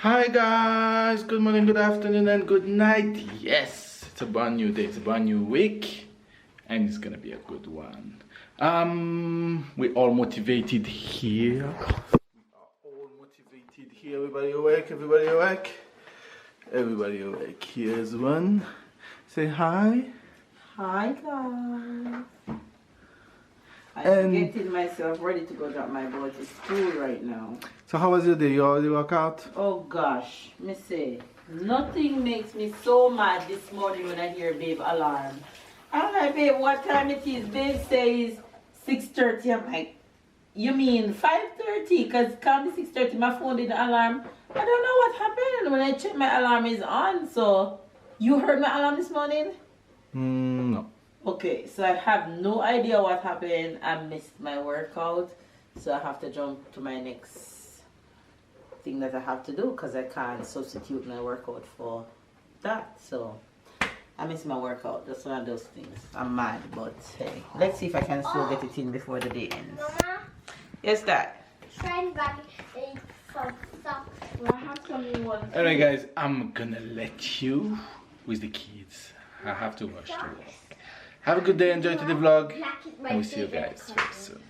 Hi guys, good morning, good afternoon, and good night. Yes, it's a brand new day, it's a brand new week, and it's gonna be a good one. We're all motivated here. Everybody awake, everybody awake. Everybody awake. Here's one. Say hi. Hi guys. I'm getting myself ready to go drop my boy to school right now. So how was your day? You already work out? Oh gosh, me say, nothing makes me so mad this morning when I hear babe alarm. I'm like, babe, what time it is? Babe says 6:30. I'm like, you mean 5:30? Because come 6:30, my phone didn't alarm. I don't know what happened. When I check, my alarm is on. So, you heard my alarm this morning? No. Okay, so I have no idea what happened. I missed my workout, so I have to jump to my next thing that I have to do because I can't substitute my workout for that. So I missed my workout. That's one of those things. I'm mad, but hey, let's see if I can still get it in before the day ends. Mama, Yes, Dad. try and buy some socks. I have some new ones. Alright guys, I'm gonna let you with the kids. I have to rush to work. Have a good day, enjoy the vlog, and we'll see you guys very soon.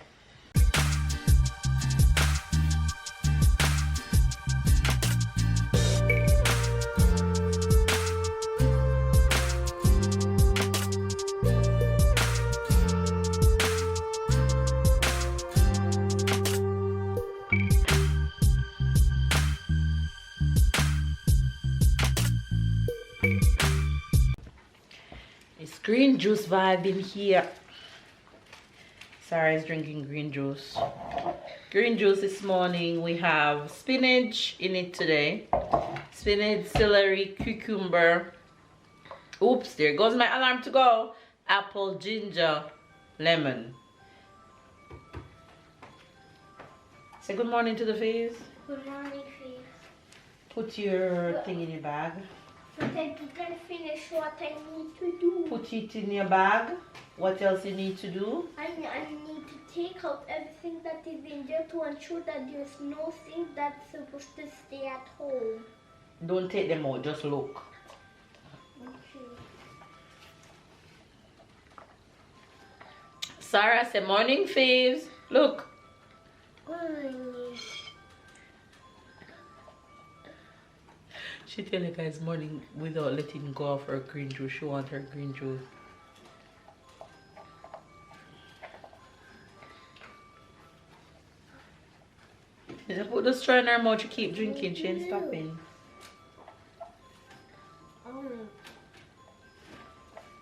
It's green juice vibe in here. Sarah's drinking green juice. Green juice this morning. We have spinach in it today. Spinach, celery, cucumber. Oops, there goes my alarm to go. Apple, ginger, lemon. Say good morning to the face. Good morning, Faith. Put your thing in your bag. But I didn't finish what I need to do. Put it in your bag. What else you need to do? I need to take out everything that is in there to ensure that there's nothing that's supposed to stay at home. Don't take them out, just look. Okay. Sarah said morning faves. Look. She tell you guys morning without letting go of her green juice. She want her green juice. Just put the straw in her mouth. She keep drinking. She ain't stopping.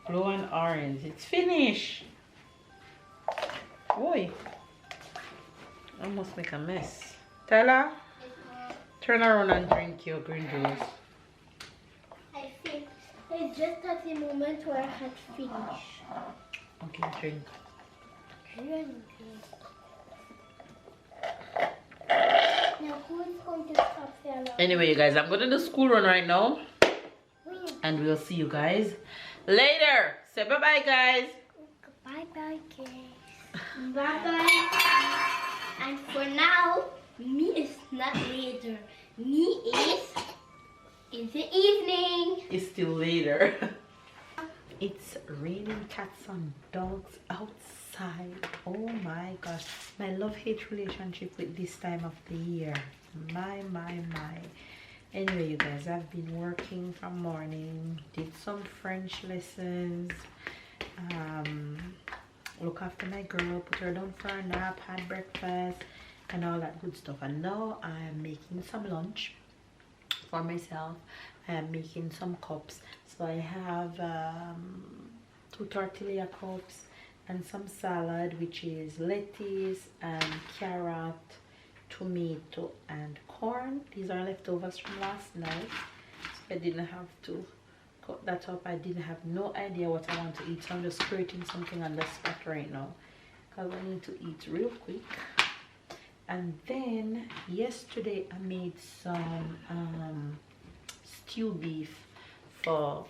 Blue and orange. It's finished. Boy. I must make a mess. Tyler, turn around and drink your green juice. I think it's just at the moment where I had finished. Okay, drink. Now who is going to stop the alarm? Anyway, you guys, I'm going to the school run right now. And we'll see you guys later. Say bye-bye, guys. Bye-bye, guys. Bye-bye. And for now, me is not later. Me is in the evening. It's still later. It's raining cats and dogs outside. Oh my gosh. My love-hate relationship with this time of the year. My. Anyway, you guys, I've been working from morning. Did some French lessons. Look after my girl, put her down for a nap, had breakfast, and all that good stuff. And now I'm making some lunch for myself. I am making some cups. So I have 2 tortilla cups and some salad, which is lettuce and carrot, tomato and corn. These are leftovers from last night, so I didn't have to cut that up. I didn't have no idea what I want to eat, so I'm just creating something on the spot right now because I need to eat real quick. And then yesterday I made some stew beef for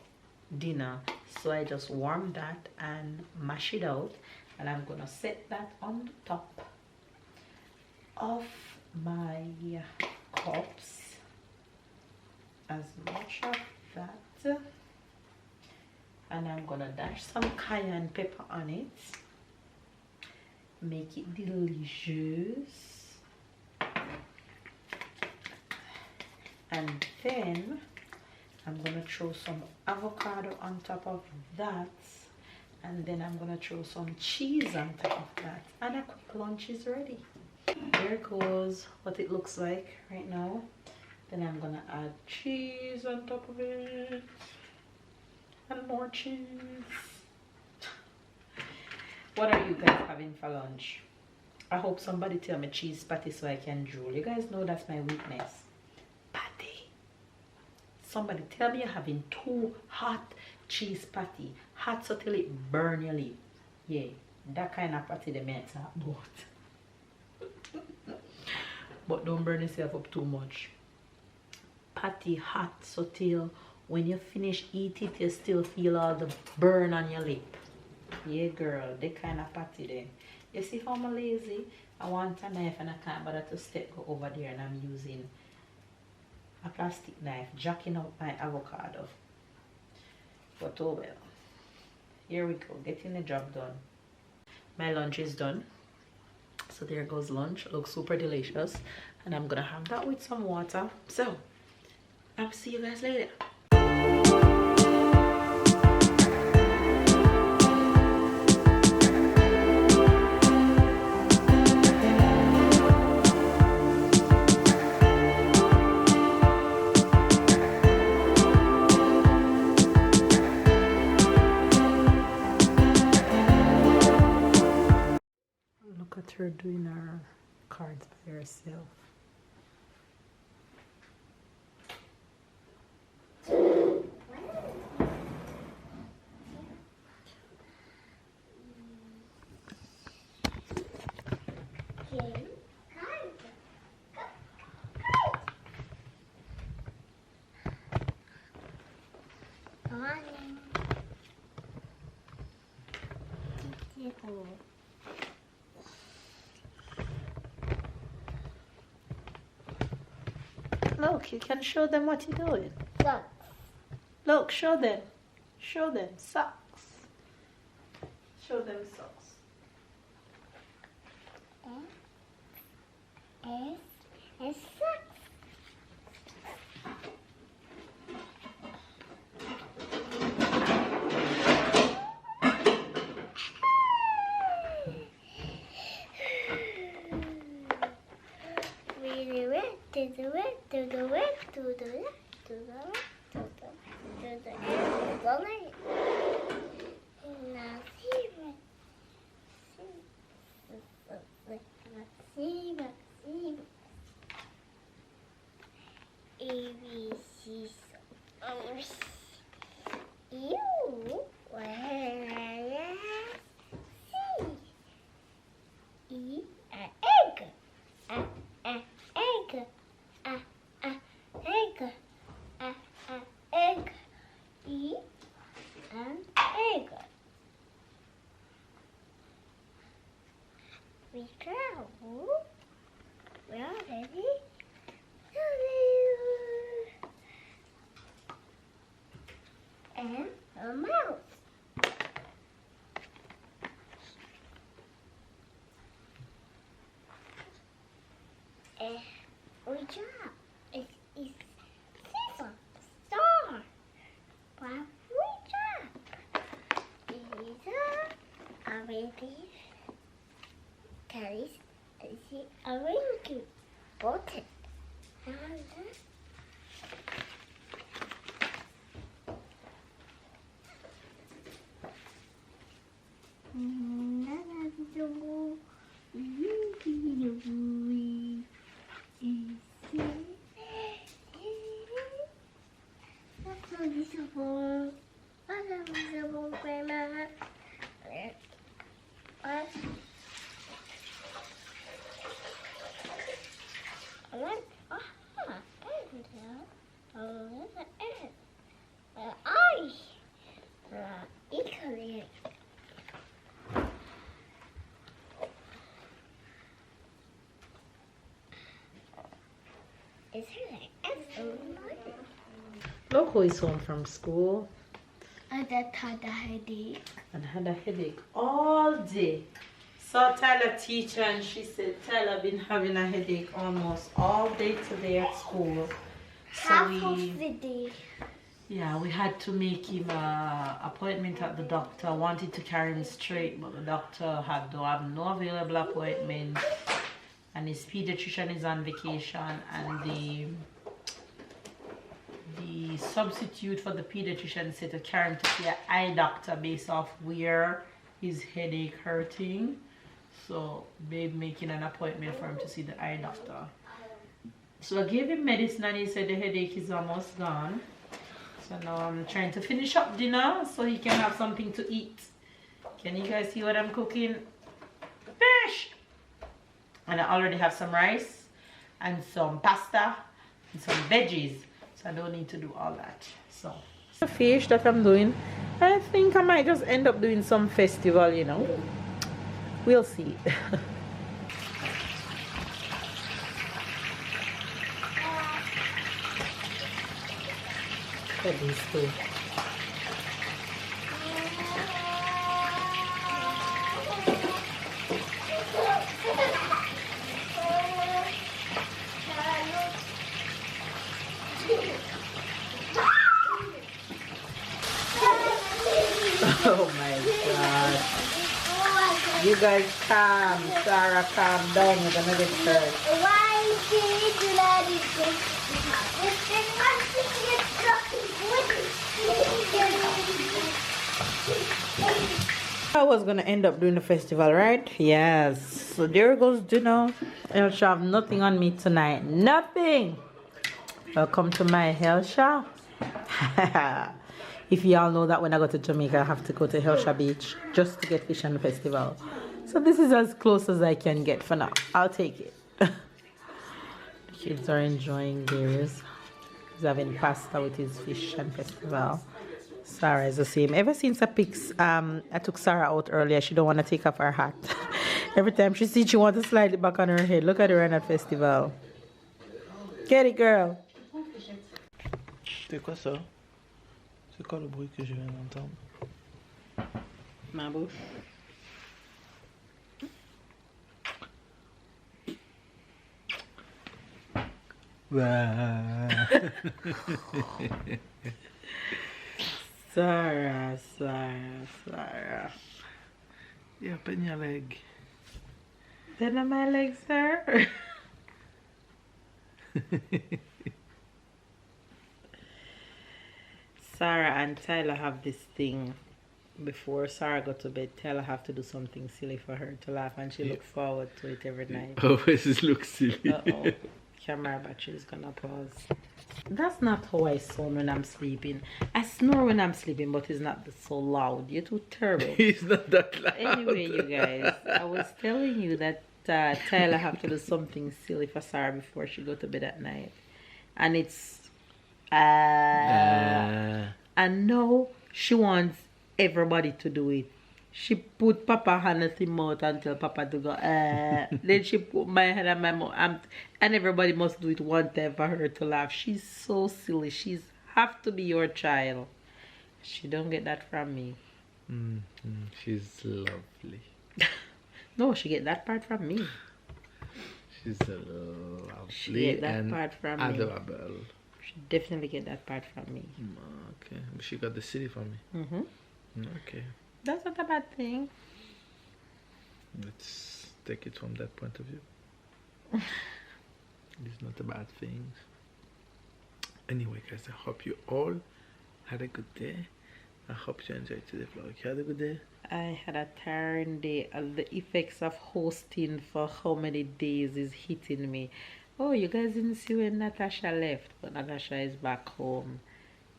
dinner, so I just warmed that and mash it out, and I'm gonna set that on the top of my cups as much of that, and I'm gonna dash some cayenne pepper on it, make it delicious. And then I'm gonna throw some avocado on top of that, and then I'm gonna throw some cheese on top of that, and a quick lunch is ready. There goes what it looks like right now. Then I'm gonna add cheese on top of it, and more cheese. What are you guys having for lunch? I hope somebody tell me cheese patty so I can drool. You guys know that's my weakness. Patty. Somebody tell me you're having 2 hot cheese patty. Hot so till it burn your lip. Yeah, that kind of patty they make talk about. But don't burn yourself up too much. Patty hot so till when you finish eat it, you still feel all the burn on your lip. Yeah, girl, the kind of patty then. You see how I'm lazy? I want a knife and I can't bother to step go over there, and I'm using a plastic knife, jacking up my avocado. But oh well. Here we go, getting the job done. My lunch is done. So there goes lunch. Looks super delicious. And I'm gonna have that with some water. So I'll see you guys later. Look at her doing her cards by herself. Look, you can show them what you're doing. Socks. Look, show them. Show them socks. Show them socks. And socks. To the left, to the left, to the left, to the left, to the end of the night. Now see, A, B, C, you, C, E, egg, egg, egg, E, and egg. We travel. We are ready. And a mouse. We drop. It's scissor, star. But we drop. These are baby carries a ring button. Is her like Look who is home from school I just had a headache. and had a headache all day. Saw Tyler teacher and she said Tyler been having a headache almost all day today at school. Half of the day. Yeah, we had to make him an appointment at the doctor. Wanted to carry him straight, but the doctor had to have no available appointment. And his pediatrician is on vacation, and the substitute for the pediatrician said to carry him to see an eye doctor based off where his headache hurting. So babe making an appointment for him to see the eye doctor. So I gave him medicine and he said the headache is almost gone. So now I'm trying to finish up dinner so he can have something to eat. Can you guys see what I'm cooking? Fish! And I already have some rice and some pasta and some veggies. So I don't need to do all that. So the fish that I'm doing, I think I might just end up doing some festival, you know. We'll see. Look at these two. Oh my God. You guys calm. Sarah, calm down. You're gonna get hurt. Why did you let it go? I was gonna end up doing the festival, right? Yes. So there goes dinner. I'll have nothing on me tonight. Nothing. Welcome to my Helshire. If y'all know that when I go to Jamaica, I have to go to Helshire Beach just to get fish on the festival. So this is as close as I can get for now. I'll take it. The kids are enjoying theirs. He's having pasta with his fish and festival. Sarah is the same. Ever since I took Sarah out earlier, she don't want to take off her hat. Every time she sees, she wants to slide it back on her head. Look at her in that festival. Get it, girl. C'est quoi ça? C'est quoi le bruit que je viens d'entendre? Ma bouche. Sarah. Yeah, open your leg. Then on my legs, sir. Sarah and Tyler have this thing. Before Sarah go to bed, Tyler have to do something silly for her to laugh, and she look forward to it every night. Always look silly. Uh-oh. Camera battery is gonna pause. That's not how I sound when I'm sleeping. I snore when I'm sleeping, but it's not so loud. You're too terrible. It's not that loud. Anyway, you guys, I was telling you that Tyler have to do something silly for Sarah before she go to bed at night. And it's... And now she wants everybody to do it. She put Papa hand at his mouth and tell Papa to go, Then she put my hand at my mouth. And everybody must do it one time for her to laugh. She's so silly. She's have to be your child. She don't get that from me. She's lovely. No, she get that part from me. She's lovely. She get that part from me. Adorable. She definitely get that part from me. Okay. She got the city from me. Okay. That's not a bad thing. Let's take it from that point of view. It's not a bad thing. Anyway, guys, I hope you all had a good day. I hope you enjoyed today's vlog. You had a good day? I had a tiring day. The effects of hosting for how many days is hitting me. Oh, you guys didn't see when Natasha left, but Natasha is back home.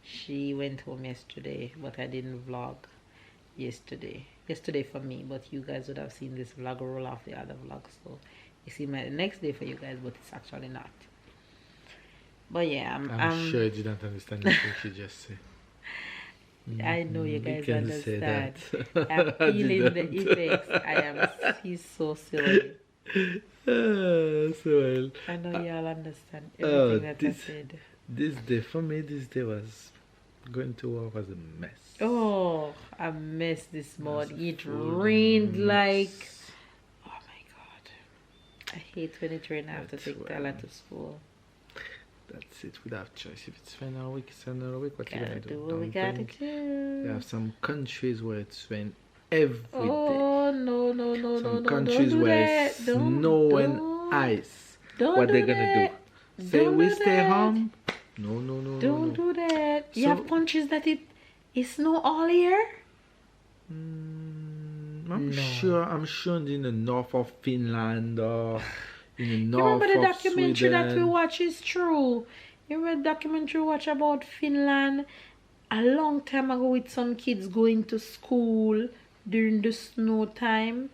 She went home yesterday, but I didn't vlog yesterday for me, but you guys would have seen this vlog roll off the other vlog, so you see my next day for you guys, but it's actually not. But yeah, I'm sure you didn't understand the thing she just said. I know you guys understand. I'm feeling the effects. He's so silly. So well. I know y'all understand everything that I said. This day for me, this day was going to work was a mess. Oh, I missed this morning. It full rained mess. like, oh my God. I hate when it rains. I have to That's take Tala to school. That's it. We have choice. If it's rain all week, it's rain all week. What you Gotta gonna do do? what we Don't gotta think. do. There are some countries where it's rain every day. Oh, no, no, no, Some no, no. countries Don't do where that. it's snow and ice. Don't What do they gonna that. do? Say Don't we do stay that. home? No, no, no, Don't no, no. do that. You So- have countries that it snow all year? I'm No. sure. I'm sure in the north of Finland or in the You north remember the of documentary that we Sweden. watched is true? You remember the documentary we watched about Finland a long time ago with some kids going to school during the snow time?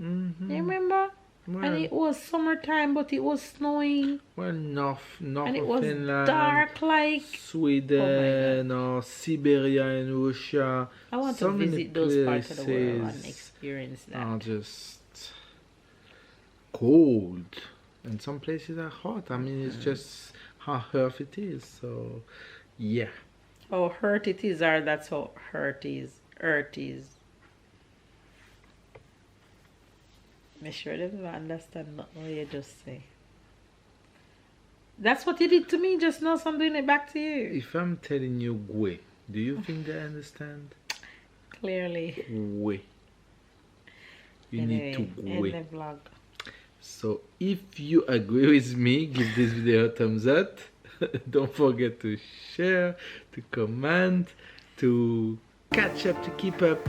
Mm-hmm. You remember? Well, And it was summertime, but it was snowing. well, north And it of was Finland, dark like... Sweden or Siberia and Russia. I want So to many visit those parts of the world and places experience that. are just cold, and some places are hot. I mean, it's just how Earth it is. So, yeah. How hurt it is, or that's how hurt is. Earth is. Make sure they don't understand what you just say. That's what you did to me just now, so I'm doing it back to you. If I'm telling you "gwe," do you think they understand? Clearly. "Gwe." You need to in "gwe." the vlog. So if you agree with me, give this video a thumbs up. Don't forget to share, to comment, to catch up, to keep up